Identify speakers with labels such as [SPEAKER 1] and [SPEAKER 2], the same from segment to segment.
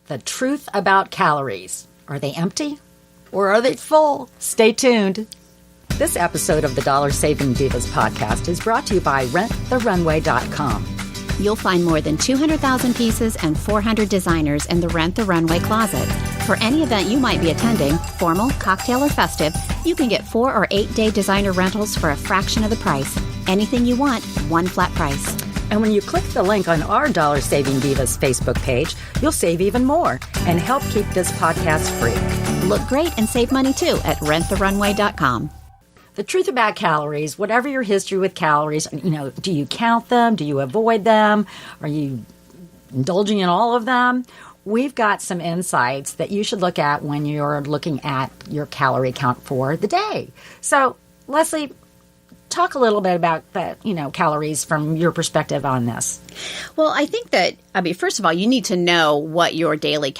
[SPEAKER 1] The truth about calories. Are they empty or are they full? Stay tuned. This episode of the Dollar Saving Divas podcast is brought to you by renttherunway.com.
[SPEAKER 2] You'll find more than 200,000 pieces and 400 designers in the Rent the Runway closet. For any event you might be attending, formal, cocktail, or festive, you can get 4 or 8 day designer rentals for a fraction of the price. Anything you want, one flat price.
[SPEAKER 1] And when you click the link on our Dollar Saving Divas Facebook page, you'll save even more and help keep this podcast free.
[SPEAKER 2] Look great and save money too at renttherunway.com.
[SPEAKER 1] The truth about calories, whatever your history with calories, do you count them? Do you avoid them? Are you indulging in all of them? We've got some insights that you should look at when you're looking at your calorie count for the day. So, Leslie, talk a little bit about the, calories from your perspective on this.
[SPEAKER 2] Well, I think that, first of all, you need to know what your daily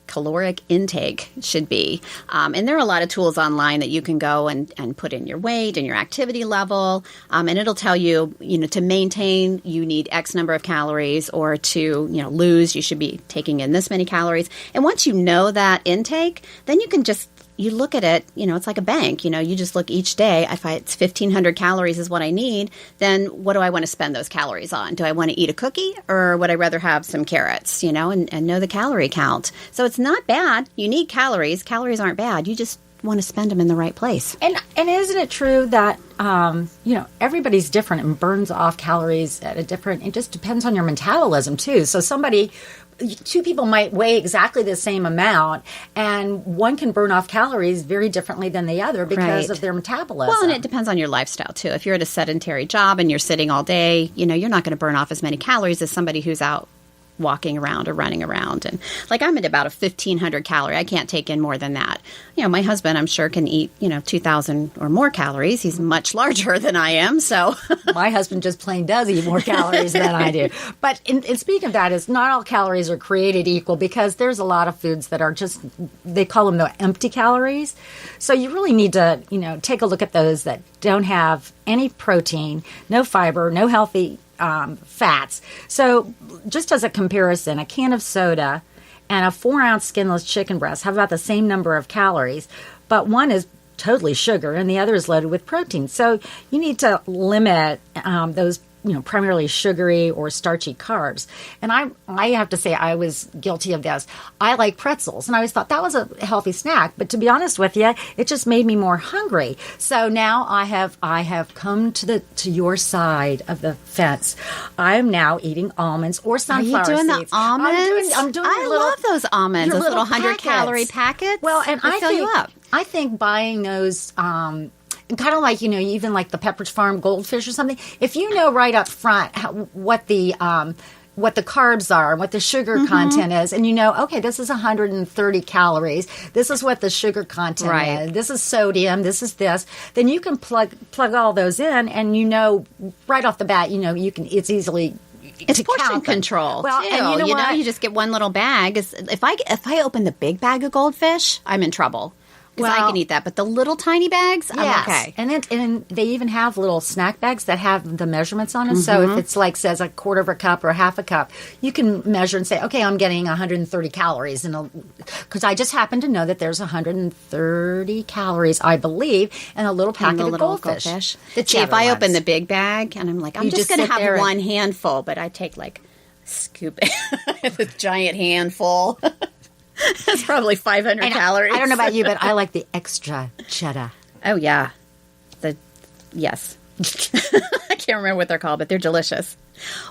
[SPEAKER 2] caloric intake should be. And there are a lot of tools online that you can go and put in your weight and your activity level. And it'll tell you, to maintain, you need X number of calories, or to, lose, you should be taking in this many calories. And once you know that intake, then you can just you look at it, it's like a bank. You just look each day. If it's 1,500 calories is what I need, then what do I want to spend those calories on? Do I want to eat a cookie, or would I rather have some carrots, and know the calorie count? So it's not bad. You need calories. Calories aren't bad. You just want to spend them in the right place.
[SPEAKER 1] And isn't it true that, everybody's different and burns off calories at it just depends on your metabolism too. So two people might weigh exactly the same amount, and one can burn off calories very differently than the other because of their metabolism.
[SPEAKER 2] Well, and it depends on your lifestyle, too. If you're at a sedentary job and you're sitting all day, you're not going to burn off as many calories as somebody who's out walking around or running around. And I'm at about a 1,500 calorie. I can't take in more than that. My husband, I'm sure, can eat, 2,000 or more calories. He's much larger than I am, so.
[SPEAKER 1] My husband just plain does eat more calories than I do. But in speaking of that, is not all calories are created equal, because there's a lot of foods that are just, they call them the empty calories. So you really need to, take a look at those that don't have any protein, no fiber, no healthy fats. So just as a comparison, a can of soda and a 4-ounce skinless chicken breast have about the same number of calories, but one is totally sugar and the other is loaded with protein. So you need to limit those primarily sugary or starchy carbs. And I have to say, I was guilty of this. I like pretzels, and I always thought that was a healthy snack. But to be honest with you, it just made me more hungry. So now I have come to your side of the fence. I am now eating almonds or sunflower seeds.
[SPEAKER 2] Are you doing the almonds?
[SPEAKER 1] I'm doing
[SPEAKER 2] I love those almonds, those little 100-calorie packets.
[SPEAKER 1] Well, and
[SPEAKER 2] I fill you up.
[SPEAKER 1] I think buying those. Kind of like, even like the Pepperidge Farm goldfish or something. If you know right up front what the carbs are and what the sugar content is, and okay, this is 130 calories. This is what the sugar content is. This is sodium. This is this. Then you can plug all those in, and right off the bat, you can. It's easily.
[SPEAKER 2] It's portion control. Well, too. And you just get one little bag. If I open the big bag of goldfish, I'm in trouble. Because I can eat that. But the little tiny bags, I'm okay.
[SPEAKER 1] And they even have little snack bags that have the measurements on them. So if it's says a quarter of a cup or half a cup, you can measure and say, okay, I'm getting 130 calories. Because I just happen to know that there's 130 calories, I believe, in a little packet of goldfish.
[SPEAKER 2] See, if I open the big bag and I'm like, I'm just going to have one handful, but I take scoop this giant handful. That's probably 500 calories.
[SPEAKER 1] I don't know about you, but I like the extra cheddar.
[SPEAKER 2] Oh, yeah. Yes. I can't remember what they're called, but they're delicious.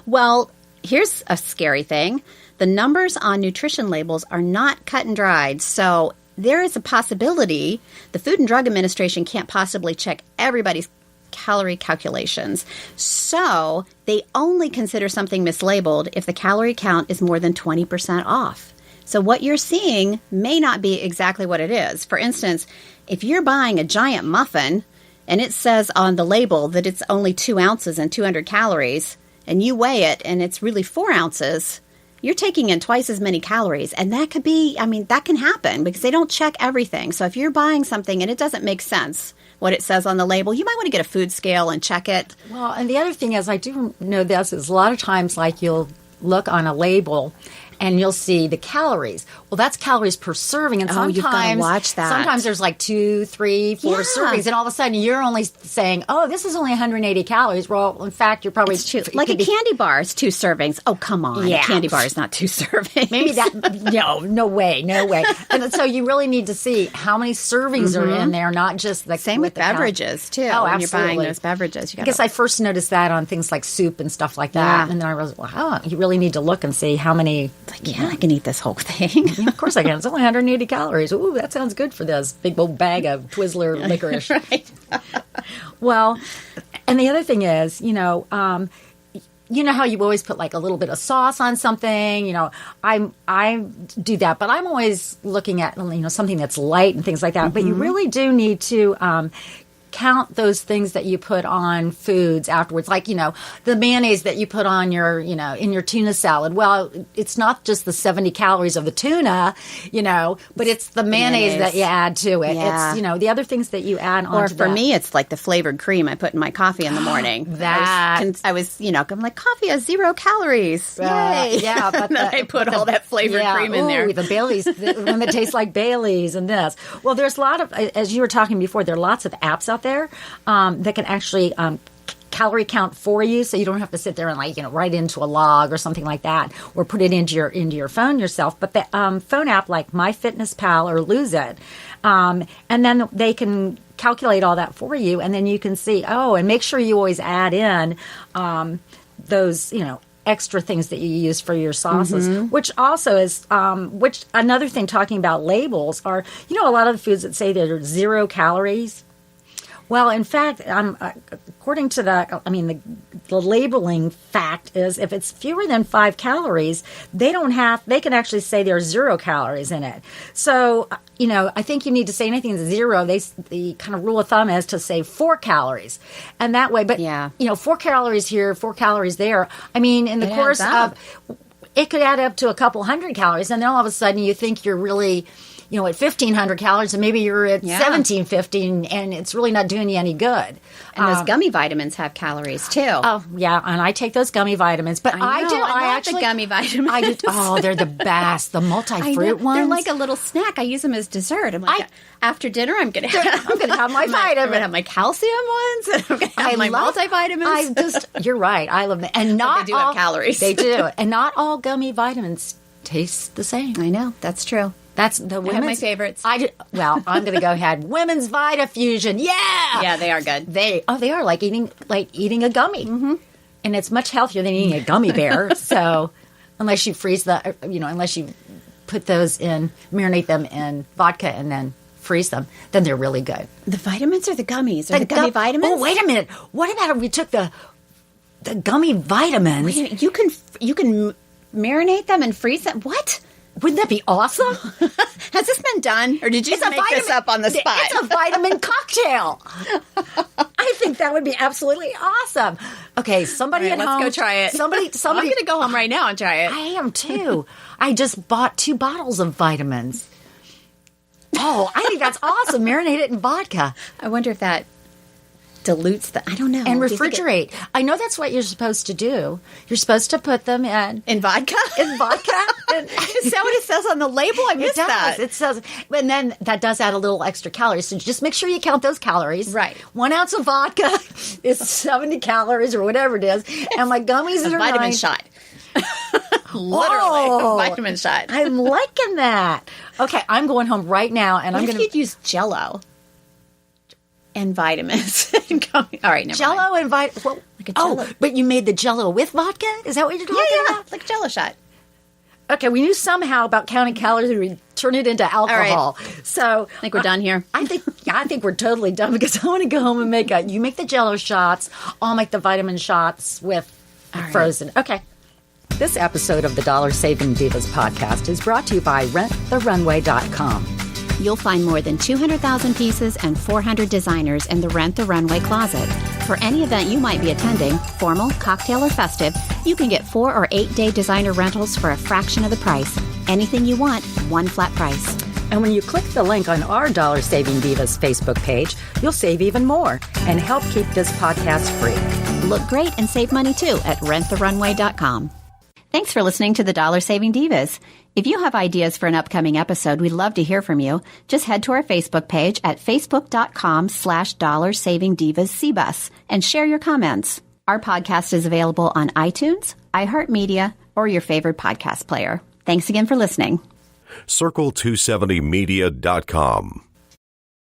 [SPEAKER 2] Well, here's a scary thing. The numbers on nutrition labels are not cut and dried, so there is a possibility the Food and Drug Administration can't possibly check everybody's calorie calculations. So they only consider something mislabeled if the calorie count is more than 20% off. So what you're seeing may not be exactly what it is. For instance, if you're buying a giant muffin and it says on the label that it's only 2 ounces and 200 calories, and you weigh it and it's really 4 ounces, you're taking in twice as many calories. And that could be, that can happen because they don't check everything. So if you're buying something and it doesn't make sense what it says on the label, you might want to get a food scale and check it.
[SPEAKER 1] Well, and the other thing is, I do know this, is a lot of times you'll look on a label and you'll see the calories. Well, that's calories per serving, and sometimes
[SPEAKER 2] you've gotta watch that.
[SPEAKER 1] Sometimes there's like 2, 3, 4
[SPEAKER 2] Yeah.
[SPEAKER 1] servings, and all of a sudden you're only saying, "Oh, this is only 180 calories." Well, in fact, you're probably
[SPEAKER 2] It's true.
[SPEAKER 1] it
[SPEAKER 2] Like a
[SPEAKER 1] could be-
[SPEAKER 2] candy bar is 2 servings. Oh, come on.
[SPEAKER 1] Yeah.
[SPEAKER 2] A candy bar is not 2 servings.
[SPEAKER 1] Maybe that no way. And so you really need to see how many servings are in there, not just the
[SPEAKER 2] Same with
[SPEAKER 1] the cal-
[SPEAKER 2] beverages, too.
[SPEAKER 1] Oh,
[SPEAKER 2] when you're buying
[SPEAKER 1] absolutely.
[SPEAKER 2] those beverages. You
[SPEAKER 1] I guess
[SPEAKER 2] gotta,
[SPEAKER 1] I first noticed that on things like soup and stuff like that,
[SPEAKER 2] Yeah.
[SPEAKER 1] and then I was, wow, you really need to look and see how many.
[SPEAKER 2] yeah, I can eat this whole thing.
[SPEAKER 1] Yeah, of course I can. It's only 180 calories. Ooh, that sounds good for this big old bag of Twizzler licorice.
[SPEAKER 2] Right.
[SPEAKER 1] Well, and the other thing is, you know how you always put like a little bit of sauce on something. You know, I do that, but I'm always looking at something that's light and things like that. But you really do need to count those things that you put on foods afterwards, like the mayonnaise that you put on your in your tuna salad. Well, it's not just the 70 calories of the tuna, but it's the mayonnaise that you add to it.
[SPEAKER 2] Yeah.
[SPEAKER 1] It's the other things that you add on.
[SPEAKER 2] Or for me, it's like the flavored cream I put in my coffee in the morning. I was I'm like, coffee has 0 calories. Yay.
[SPEAKER 1] Yeah, but
[SPEAKER 2] And then I put all that flavored cream in there.
[SPEAKER 1] The Bailey's, the one that tastes like Bailey's, and this. Well, there's a lot of, as you were talking before, there are lots of apps out there that can actually calorie count for you, so you don't have to sit there and write into a log or something like that, or put it into your phone yourself. But the phone app like MyFitnessPal or Lose It, and then they can calculate all that for you, and then you can see, and make sure you always add in those extra things that you use for your sauces, which also is which another thing, talking about labels, are a lot of the foods that say they're 0 calories. Well, in fact, according to the labeling fact is if it's fewer than 5 calories, they can actually say there's 0 calories in it. So, I think you need to say anything that's 0. The kind of rule of thumb is to say 4 calories. And that way, but, 4 calories here, 4 calories there. I mean, in the course of, it could add up to a couple hundred calories. And then all of a sudden you think you're really, at 1,500 calories, and maybe you're at 1,750, and it's really not doing you any good.
[SPEAKER 2] And those gummy vitamins have calories too.
[SPEAKER 1] Oh, yeah, and I take those gummy vitamins. But I
[SPEAKER 2] love
[SPEAKER 1] actually
[SPEAKER 2] the gummy vitamins.
[SPEAKER 1] They're the best. The multi-fruit ones.
[SPEAKER 2] They're like a little snack. I use them as dessert. I'm like, after dinner, I'm going to
[SPEAKER 1] have my vitamins.
[SPEAKER 2] I'm going to have my calcium ones, and I'm going to have my multivitamins.
[SPEAKER 1] You're right. I love them. And not
[SPEAKER 2] they do have calories.
[SPEAKER 1] They do. And not all gummy vitamins taste the same.
[SPEAKER 2] I know. That's true.
[SPEAKER 1] That's the women's.
[SPEAKER 2] I have my favorites.
[SPEAKER 1] I'm going to go ahead. Women's Vita Fusion. Yeah.
[SPEAKER 2] Yeah, they are good.
[SPEAKER 1] They are like eating a gummy. Mm-hmm. And it's much healthier than eating a gummy bear. So unless you unless you put those in, marinate them in vodka and then freeze them, then they're really good.
[SPEAKER 2] The vitamins or the gummies? Or the gummy vitamins?
[SPEAKER 1] Oh, wait a minute. What about if we took the gummy vitamins?
[SPEAKER 2] Wait a minute. You can marinate them and freeze them? What?
[SPEAKER 1] Wouldn't that be awesome?
[SPEAKER 2] Has this been done? Or did you just make this up on the spot?
[SPEAKER 1] It's a vitamin cocktail. I think that would be absolutely awesome. Okay, somebody at home.
[SPEAKER 2] Let's go try it.
[SPEAKER 1] Somebody.
[SPEAKER 2] I'm going to go home right now and try it.
[SPEAKER 1] I am too. I just bought 2 bottles of vitamins. Oh, I think that's awesome. Marinate it in vodka.
[SPEAKER 2] I wonder if that dilutes the, I don't know.
[SPEAKER 1] And refrigerate. I know that's what you're supposed to do. You're supposed to put them in
[SPEAKER 2] vodka?
[SPEAKER 1] In vodka.
[SPEAKER 2] Is that what it says on the label? I missed that.
[SPEAKER 1] It says, and then that does add a little extra calories. So just make sure you count those calories.
[SPEAKER 2] Right.
[SPEAKER 1] 1 ounce of vodka is 70 calories or whatever it is. And my gummies are
[SPEAKER 2] vitamin
[SPEAKER 1] 9.
[SPEAKER 2] shot. Literally, a vitamin shot.
[SPEAKER 1] I'm liking that. Okay, I'm going home right now, and I'm going to.
[SPEAKER 2] You'd use Jell-O and vitamins. All right, never
[SPEAKER 1] Jell-O
[SPEAKER 2] mind.
[SPEAKER 1] and vitamins. Well,
[SPEAKER 2] Like a Jell-O.
[SPEAKER 1] but you made the Jell-O with vodka? Is that what you're talking about?
[SPEAKER 2] Like a Jell-O shot.
[SPEAKER 1] Okay, we knew somehow about counting calories and we turn it into alcohol.
[SPEAKER 2] right.
[SPEAKER 1] So
[SPEAKER 2] I think we're done here.
[SPEAKER 1] I think we're totally done because I want to go home and you make the Jell-O shots. I'll make the vitamin shots with frozen. Okay. This episode of the Dollar Saving Divas podcast is brought to you by RentTheRunway.com.
[SPEAKER 2] You'll find more than 200,000 pieces and 400 designers in the Rent the Runway closet. For any event you might be attending, formal, cocktail, or festive, you can get 4 or 8 day designer rentals for a fraction of the price. Anything you want, one flat price.
[SPEAKER 1] And when you click the link on our Dollar Saving Divas Facebook page, you'll save even more and help keep this podcast free.
[SPEAKER 2] Look great and save money too at renttherunway.com. Thanks for listening to the Dollar Saving Divas. If you have ideas for an upcoming episode, we'd love to hear from you. Just head to our Facebook page at facebook.com/DollarSavingDivasCBus and share your comments. Our podcast is available on iTunes, iHeartMedia, or your favorite podcast player. Thanks again for listening.
[SPEAKER 3] Circle270media.com.